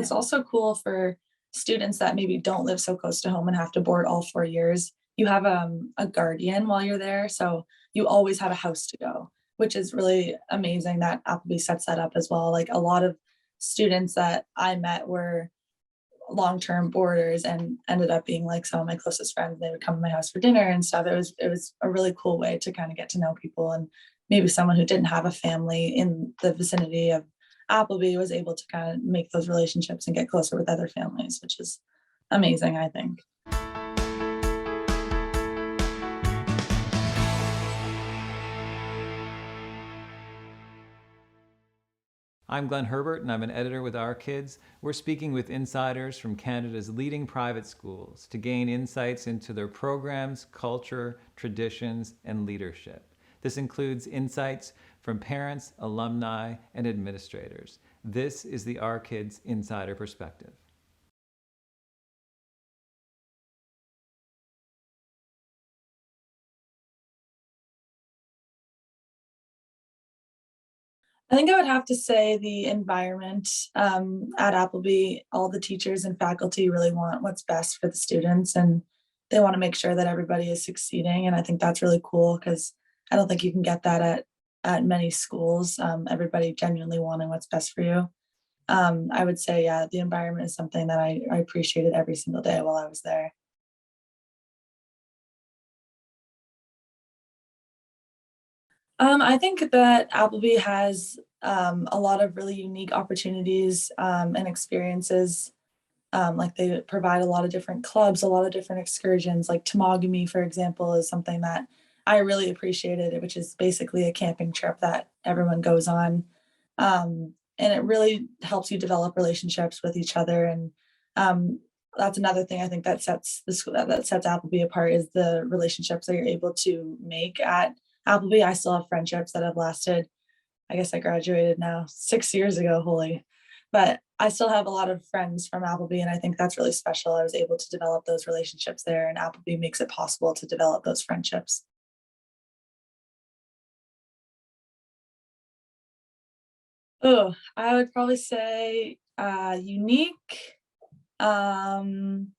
it's also cool for students that maybe don't live so close to home and have to board all 4 years. You have a guardian while you're there, so you always have a house to go, which is really amazing that Appleby sets that up as well. Like a lot of students that I met were long-term boarders and ended up being like some of my closest friends. They would come to my house for dinner and stuff. It was a really cool way to kind of get to know people, and maybe someone who didn't have a family in the vicinity of Appleby was able to kind of make those relationships and get closer with other families, which is amazing, I think. I'm Glenn Herbert, and I'm an editor with Our Kids. We're speaking with insiders from Canada's leading private schools to gain insights into their programs, culture, traditions, and leadership. This includes insights from parents, alumni, and administrators. This is the Our Kids Insider Perspective. I think I would have to say the environment at Appleby. All the teachers and faculty really want what's best for the students, and they want to make sure that everybody is succeeding. And I think that's really cool because I don't think you can get that at many schools. Everybody genuinely wanting what's best for you. I would say, yeah, the environment is something that I appreciated every single day while I was there. I think that Appleby has a lot of really unique opportunities and experiences. Like they provide a lot of different clubs, a lot of different excursions. Like Tomogamy, for example, is something that I really appreciated, which is basically a camping trip that everyone goes on. And it really helps you develop relationships with each other. And that's another thing I think that sets the school that sets Appleby apart is the relationships that you're able to make at Appleby. I still have friendships that have lasted. I guess I graduated now 6 years ago, holy. But I still have a lot of friends from Appleby, and I think that's really special. I was able to develop those relationships there, and Appleby makes it possible to develop those friendships. Oh, I would probably say unique, fun,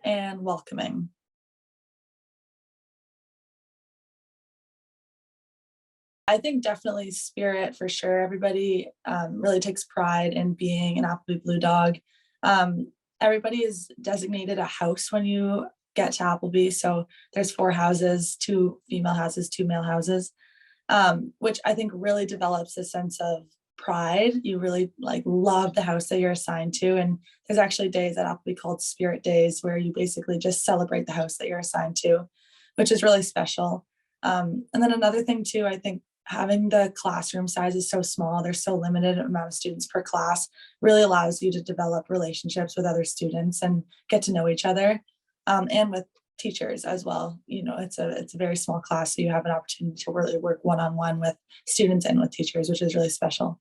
and welcoming. I think definitely spirit for sure. Everybody really takes pride in being an Appleby Blue Dog. Everybody is designated a house when you get to Appleby. So there's 4 houses, 2 female houses, 2 male houses, which I think really develops a sense of pride. You really like love the house that you're assigned to. And there's actually days at Appleby called Spirit Days where you basically just celebrate the house that you're assigned to, which is really special. And then another thing too, I think having the classroom size is so small, there's so limited amount of students per class, really allows you to develop relationships with other students and get to know each other, and with teachers as well. You know, it's a very small class, so you have an opportunity to really work one-on-one with students and with teachers, which is really special.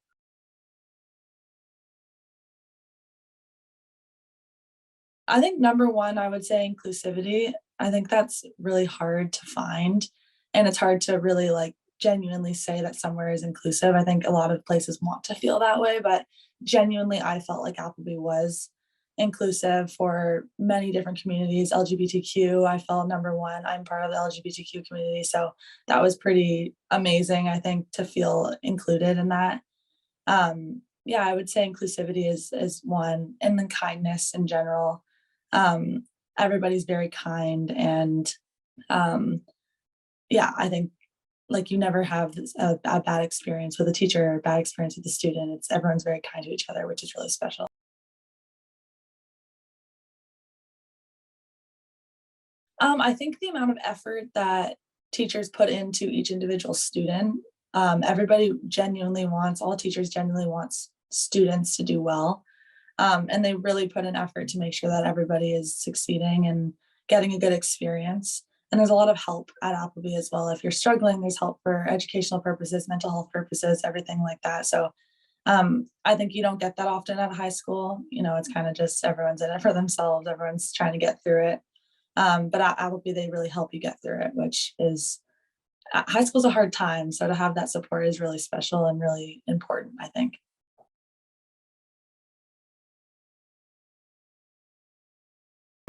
I think number one, I would say inclusivity. I think that's really hard to find, and it's hard to really like genuinely say that somewhere is inclusive. I think a lot of places want to feel that way, but genuinely, I felt like Appleby was inclusive for many different communities. LGBTQ, I felt number one. I'm part of the LGBTQ community, so that was pretty amazing. I think to feel included in that. Yeah, I would say inclusivity is one, and then kindness in general. Everybody's very kind, and um, yeah, I think like you never have a bad experience with a teacher or a bad experience with a student. It's everyone's very kind to each other, which is really special. I think the amount of effort that teachers put into each individual student, everybody genuinely wants, all teachers genuinely wants students to do well. And they really put an effort to make sure that everybody is succeeding and getting a good experience. And there's a lot of help at Appleby as well. If you're struggling, there's help for educational purposes, mental health purposes, everything like that. So I think you don't get that often at a high school. You know, it's kind of just everyone's in it for themselves. Everyone's trying to get through it. But at Appleby, they really help you get through it, which is high school's a hard time. So to have that support is really special and really important, I think.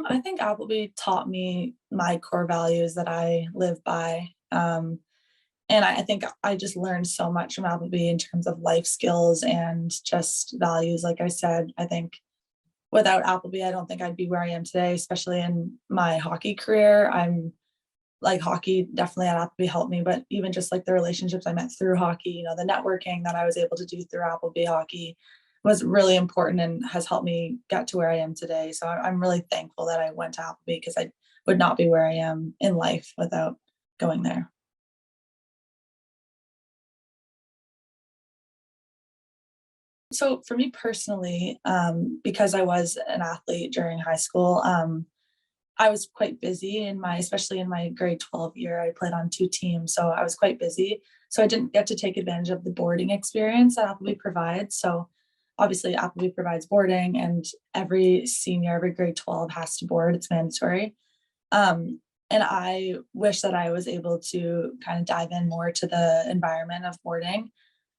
I think Appleby taught me my core values that I live by. And I think I just learned so much from Appleby in terms of life skills and just values. Like I said, I think without Appleby, I don't think I'd be where I am today, especially in my hockey career. I'm like hockey definitely at Appleby helped me, but even just like the relationships I met through hockey, the networking that I was able to do through Appleby hockey was really important and has helped me get to where I am today. So I'm really thankful that I went to Appleby because I would not be where I am in life without going there. So for me personally, because I was an athlete during high school, I was quite busy especially in my grade 12 year. I played on two teams, so I was quite busy. So I didn't get to take advantage of the boarding experience that Appleby provides. So obviously Appleby provides boarding, and every senior, every grade 12 has to board. It's mandatory. And I wish that I was able to kind of dive in more to the environment of boarding.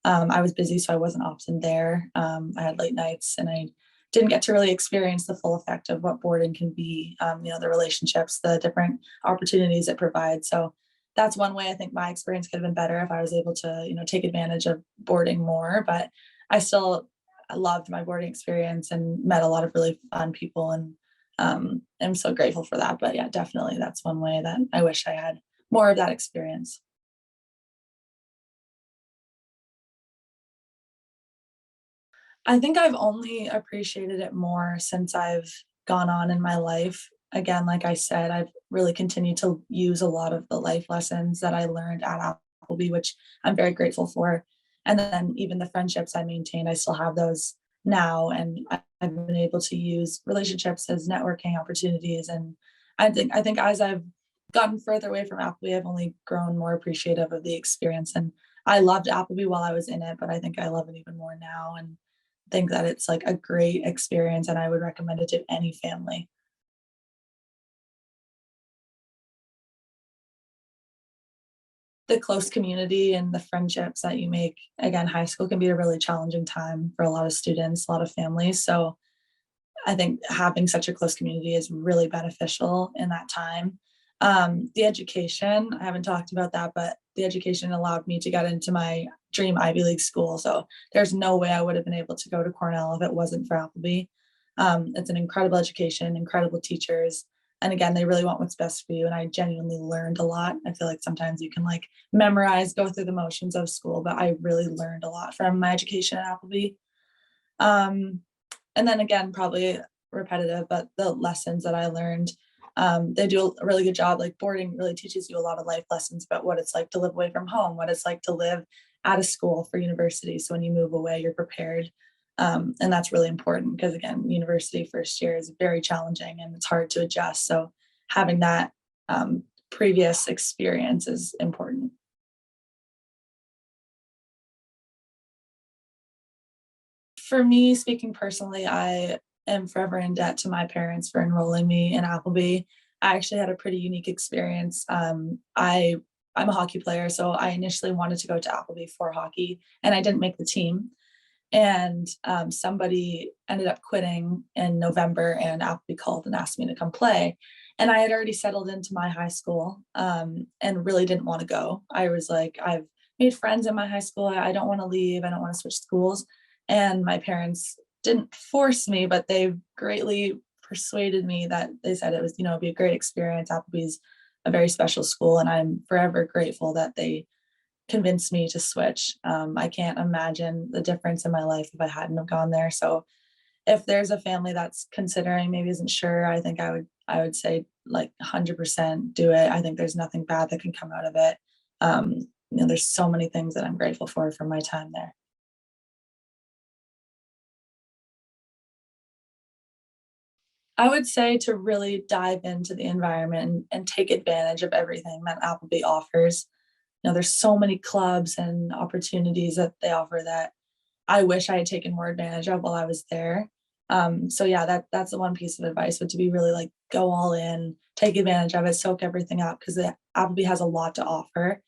I was busy, so I wasn't often there. I had late nights, and I didn't get to really experience the full effect of what boarding can be. The relationships, the different opportunities it provides. So that's one way I think my experience could have been better if I was able to, take advantage of boarding more. But I still loved my boarding experience and met a lot of really fun people, and I'm so grateful for that. But yeah, definitely that's one way that I wish I had more of that experience. I think I've only appreciated it more since I've gone on in my life. Again, like I said, I've really continued to use a lot of the life lessons that I learned at Appleby, which I'm very grateful for. And then even the friendships I maintained, I still have those now. And I've been able to use relationships as networking opportunities. And I think as I've gotten further away from Appleby, I've only grown more appreciative of the experience. And I loved Appleby while I was in it, but I think I love it even more now. And think that it's like a great experience and I would recommend it to any family. The close community and the friendships that you make. Again, high school can be a really challenging time for a lot of students, a lot of families. So I think having such a close community is really beneficial in that time. The education, I haven't talked about that, but the education allowed me to get into my dream Ivy League school. So there's no way I would have been able to go to Cornell if it wasn't for Appleby. It's an incredible education, incredible teachers. And again, they really want what's best for you. And I genuinely learned a lot. I feel like sometimes you can like memorize, go through the motions of school, but I really learned a lot from my education at Appleby. Um, and then again, probably repetitive, but the lessons that I learned, they do a really good job. Like boarding really teaches you a lot of life lessons about what it's like to live away from home, what it's like to live at a school for university. So when you move away, you're prepared. And that's really important because again, university first year is very challenging and it's hard to adjust. So having that previous experience is important. For me, speaking personally, I am forever in debt to my parents for enrolling me in Appleby. I actually had a pretty unique experience. I'm a hockey player, so I initially wanted to go to Appleby for hockey, and I didn't make the team. And somebody ended up quitting in November, and Appleby called and asked me to come play. And I had already settled into my high school and really didn't want to go. I was like, I've made friends in my high school. I don't want to leave. I don't want to switch schools. And my parents didn't force me, but they greatly persuaded me that they said it was, it'd be a great experience. Appleby's a very special school, and I'm forever grateful that they convinced me to switch. I can't imagine the difference in my life if I hadn't have gone there. So if there's a family that's considering, maybe isn't sure, I think I would say like 100% do it. I think there's nothing bad that can come out of it. Um, there's so many things that I'm grateful for from my time there. I would say to really dive into the environment and take advantage of everything that Appleby offers. There's so many clubs and opportunities that they offer that I wish I had taken more advantage of while I was there. So yeah, that's the one piece of advice would to be really like go all in, take advantage of it, soak everything up because Appleby has a lot to offer.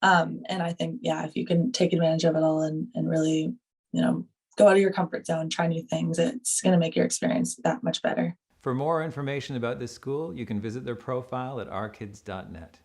And I think, yeah, if you can take advantage of it all and really, you know, go out of your comfort zone, try new things, it's going to make your experience that much better. For more information about this school, you can visit their profile at ourkids.net.